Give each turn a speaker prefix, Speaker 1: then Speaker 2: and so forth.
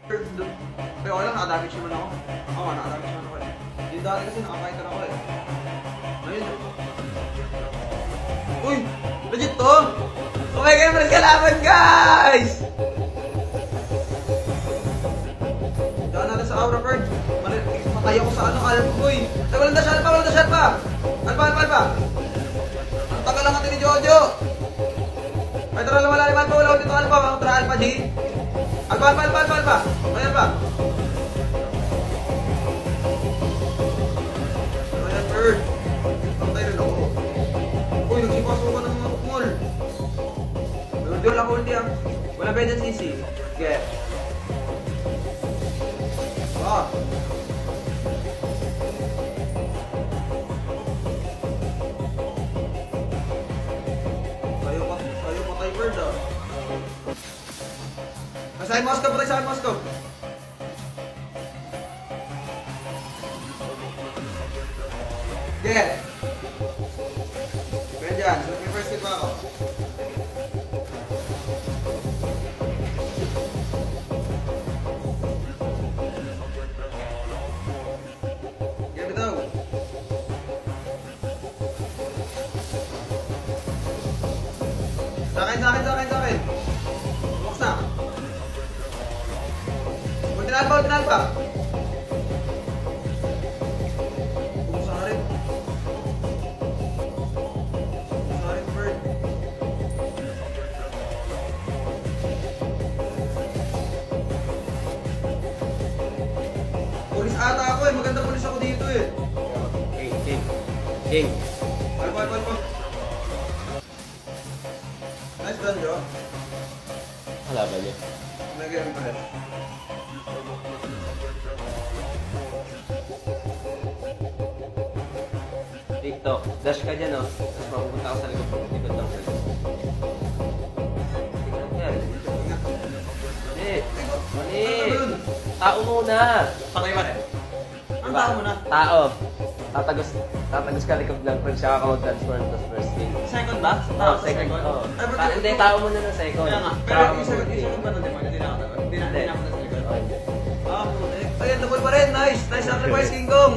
Speaker 1: Pero okay lang, nakadamage naman ako. Oo, nakadamage naman ako eh. Yung dati kasi nakafighter ako eh. Ayun. Uy! Legit to! Okay kayo malas kalaban, guys! Diyan natin sa Aura Bird. Matay ako sa ano, alam ko eh. Walang dash, Alpha, walang dash, Alpha! Alpha! Ang tagal lang natin ni Jojo! Ay, tara lang malalim, Alpha, wala ko dito, Alpha. Tara, Alpha G. Alpha! Ay, Alpha! Ayan, Bird. Pantay rin ako. Uy, nagsipasukan ng mga tukmol. Hindi wala ko ulti ah. Wala pwede CC. Get. Ah. Tayo patay Bird ah. Saan Moscow, patay saan Moscow? Get. Kaya dyan, may first hit pa ako. Get it out. Sa akin. Bukas na. Ultinal pa. Bukas na rin. Bird. Pulis ata ako eh. Maganda pulis ako dito eh.
Speaker 2: King.
Speaker 1: Alpha. Nice done, Joe.
Speaker 2: Wala ba niya?
Speaker 1: Nag-game pa rin.
Speaker 2: TikTok. Dash ka dyan, oh. Tapos mapupunta ako sa likod ng friends. Tingnan yan. Mali. Tao muna.
Speaker 1: Patay pa rin. Ang
Speaker 2: Diba?
Speaker 1: tao mo na.
Speaker 2: Tao. Tatagos ka likod ng friends, saka ka mag-transfer to first king.
Speaker 1: Second ba?
Speaker 2: Oh, second. Oh. Hindi, tao muna ng second.
Speaker 1: Kaya nga.
Speaker 2: Saka
Speaker 1: Pero
Speaker 2: ka
Speaker 1: yung second
Speaker 2: mag-king.
Speaker 1: ba nun, hindi na ako na. Hindi na ako na sa likod.
Speaker 2: Oh, hindi.
Speaker 1: Ah, puti. Ayan, double pa rin. Nice sacrifice, King Kong.